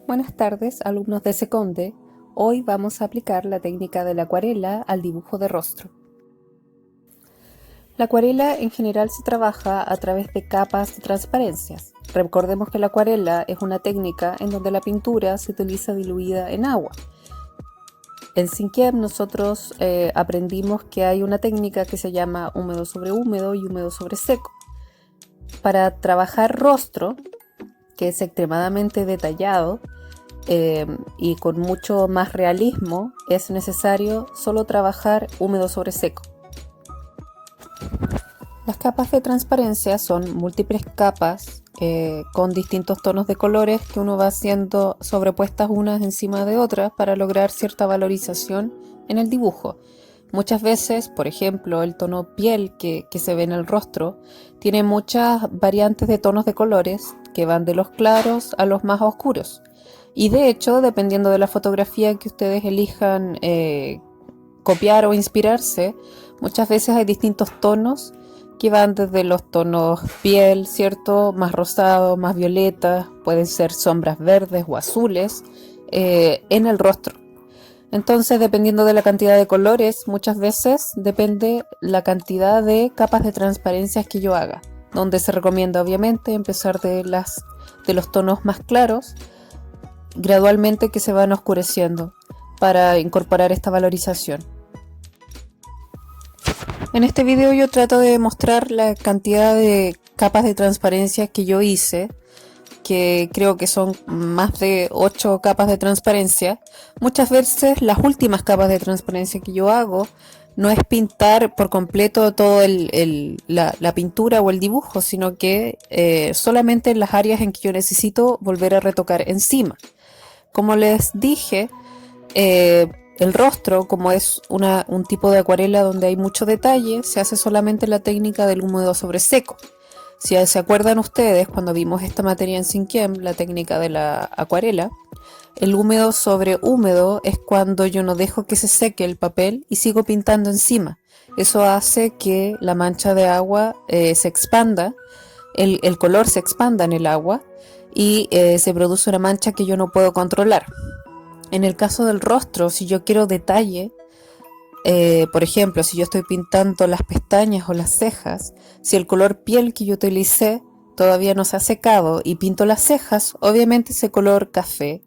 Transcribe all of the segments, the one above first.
Buenas tardes, alumnos de Seconde. Hoy vamos a aplicar la técnica de la acuarela al dibujo de rostro. La acuarela en general se trabaja a través de capas de transparencias. Recordemos que la acuarela es una técnica en donde la pintura se utiliza diluida en agua. En Cinquième nosotros aprendimos que hay una técnica que se llama húmedo sobre húmedo y húmedo sobre seco. Para trabajar rostro, que es extremadamente detallado, y con mucho más realismo, es necesario solo trabajar húmedo sobre seco. Las capas de transparencia son múltiples capas con distintos tonos de colores que uno va haciendo sobrepuestas unas encima de otras para lograr cierta valorización en el dibujo. Muchas veces, por ejemplo, el tono piel que se ve en el rostro tiene muchas variantes de tonos de colores que van de los claros a los más oscuros. Y de hecho, dependiendo de la fotografía que ustedes elijan copiar o inspirarse, muchas veces hay distintos tonos que van desde los tonos piel, ¿cierto? Más rosado, más violeta, pueden ser sombras verdes o azules en el rostro. Entonces, dependiendo de la cantidad de colores, muchas veces depende la cantidad de capas de transparencias que yo haga, donde se recomienda obviamente empezar de los tonos más claros, gradualmente que se van oscureciendo para incorporar esta valorización. En este video yo trato de mostrar la cantidad de capas de transparencia que yo hice, que creo que son más de 8 capas de transparencia. Muchas veces las últimas capas de transparencia que yo hago no es pintar por completo todo la pintura o el dibujo, sino que solamente en las áreas en que yo necesito volver a retocar encima. Como les dije, el rostro, como es un tipo de acuarela donde hay mucho detalle, se hace solamente la técnica del húmedo sobre seco. Si se acuerdan ustedes, cuando vimos esta materia en Cinquième, la técnica de la acuarela, el húmedo sobre húmedo es cuando yo no dejo que se seque el papel y sigo pintando encima. Eso hace que la mancha de agua se expanda, el color se expanda en el agua y se produce una mancha que yo no puedo controlar. En el caso del rostro, si yo quiero detalle, por ejemplo, si yo estoy pintando las pestañas o las cejas, si el color piel que yo utilicé todavía no se ha secado y pinto las cejas, obviamente ese color café,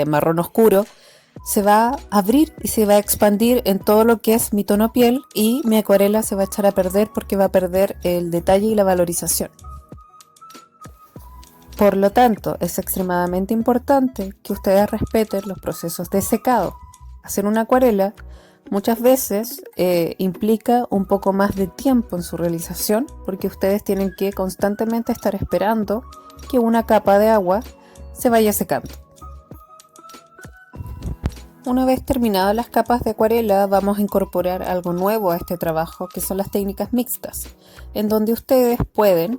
marrón oscuro, se va a abrir y se va a expandir en todo lo que es mi tono piel y mi acuarela se va a echar a perder porque va a perder el detalle y la valorización. Por lo tanto, es extremadamente importante que ustedes respeten los procesos de secado. Hacer una acuarela muchas veces implica un poco más de tiempo en su realización porque ustedes tienen que constantemente estar esperando que una capa de agua se vaya secando. Una vez terminadas las capas de acuarela, vamos a incorporar algo nuevo a este trabajo, que son las técnicas mixtas, en donde ustedes pueden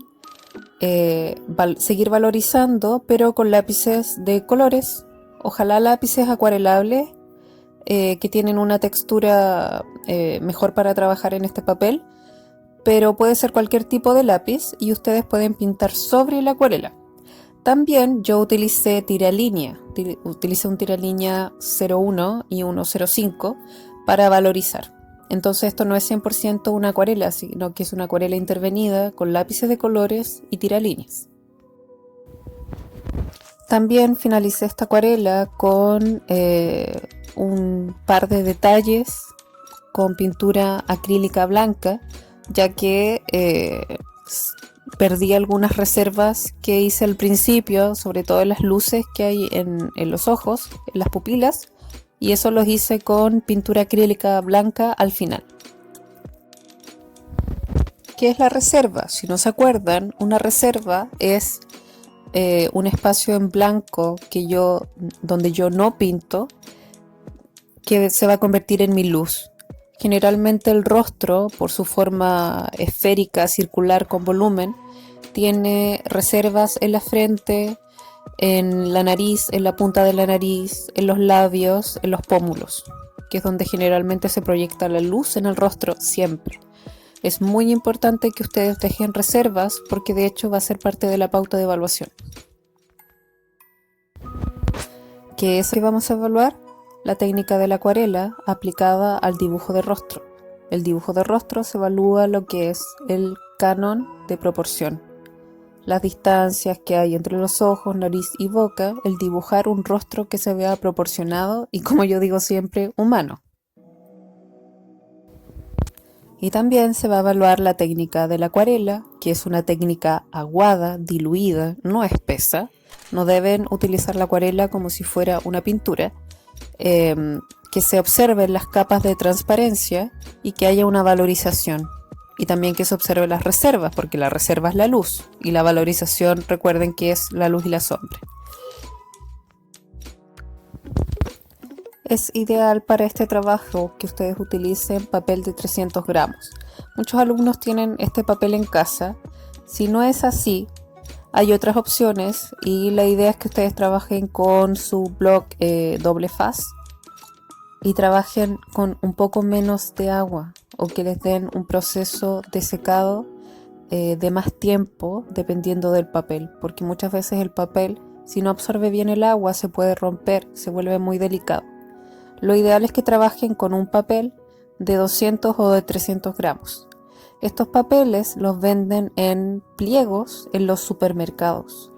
seguir valorizando, pero con lápices de colores, ojalá lápices acuarelables que tienen una textura mejor para trabajar en este papel, pero puede ser cualquier tipo de lápiz y ustedes pueden pintar sobre la acuarela. También yo utilicé tiralínea, utilicé un tiralínea 01 y uno 05 para valorizar. Entonces esto no es 100% una acuarela, sino que es una acuarela intervenida con lápices de colores y tiralíneas. También finalicé esta acuarela con un par de detalles con pintura acrílica blanca, ya que perdí algunas reservas que hice al principio, sobre todo en las luces que hay en los ojos, en las pupilas, y eso los hice con pintura acrílica blanca al final. ¿Qué es la reserva? Si no se acuerdan, una reserva es un espacio en blanco donde yo no pinto, que se va a convertir en mi luz. Generalmente el rostro, por su forma esférica, circular con volumen, tiene reservas en la frente, en la nariz, en la punta de la nariz, en los labios, en los pómulos, que es donde generalmente se proyecta la luz en el rostro siempre. Es muy importante que ustedes dejen reservas porque de hecho va a ser parte de la pauta de evaluación. que es que vamos a evaluar la técnica de la acuarela aplicada al dibujo de rostro. El dibujo de rostro se evalúa lo que es el canon de proporción, las distancias que hay entre los ojos, nariz y boca, el dibujar un rostro que se vea proporcionado y, como yo digo siempre, humano. Y también se va a evaluar la técnica de la acuarela, que es una técnica aguada, diluida, no espesa. No deben utilizar la acuarela como si fuera una pintura. Que se observen las capas de transparencia y que haya una valorización. Y también que se observen las reservas, porque la reserva es la luz y la valorización, recuerden que es la luz y la sombra. Es ideal para este trabajo que ustedes utilicen papel de 300 gramos. Muchos alumnos tienen este papel en casa. Si no es así, hay otras opciones y la idea es que ustedes trabajen con su bloc doble faz y trabajen con un poco menos de agua o que les den un proceso de secado de más tiempo dependiendo del papel, porque muchas veces el papel, si no absorbe bien el agua, se puede romper, se vuelve muy delicado. Lo ideal es que trabajen con un papel de 200 o de 300 gramos. Estos papeles los venden en pliegos en los supermercados.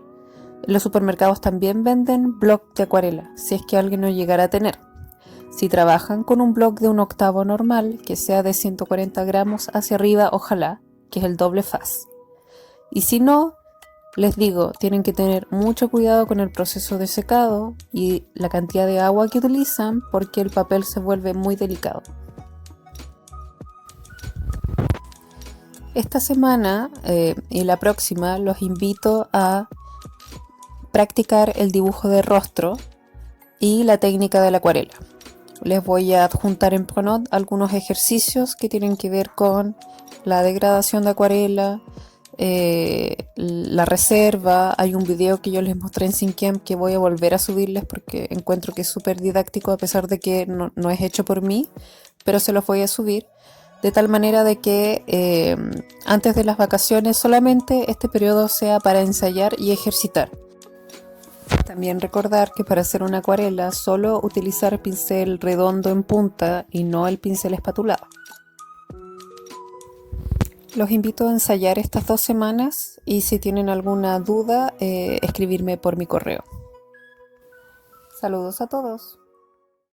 En los supermercados también venden bloc de acuarela, si es que alguien no llegara a tener. Si trabajan con un bloc de 1/8 normal, que sea de 140 gramos hacia arriba, ojalá, que es el doble faz. Y si no, les digo, tienen que tener mucho cuidado con el proceso de secado y la cantidad de agua que utilizan porque el papel se vuelve muy delicado. Esta semana y la próxima los invito a practicar el dibujo de rostro y la técnica de la acuarela. Les voy a adjuntar en Pronote algunos ejercicios que tienen que ver con la degradación de acuarela, la reserva. Hay un video que yo les mostré en Cinquiam que voy a volver a subirles porque encuentro que es súper didáctico a pesar de que no es hecho por mí, pero se los voy a subir de tal manera de que antes de las vacaciones solamente este periodo sea para ensayar y ejercitar. También recordar que para hacer una acuarela solo utilizar pincel redondo en punta y no el pincel espatulado. Los invito a ensayar estas 2 semanas y si tienen alguna duda, escribirme por mi correo. Saludos a todos.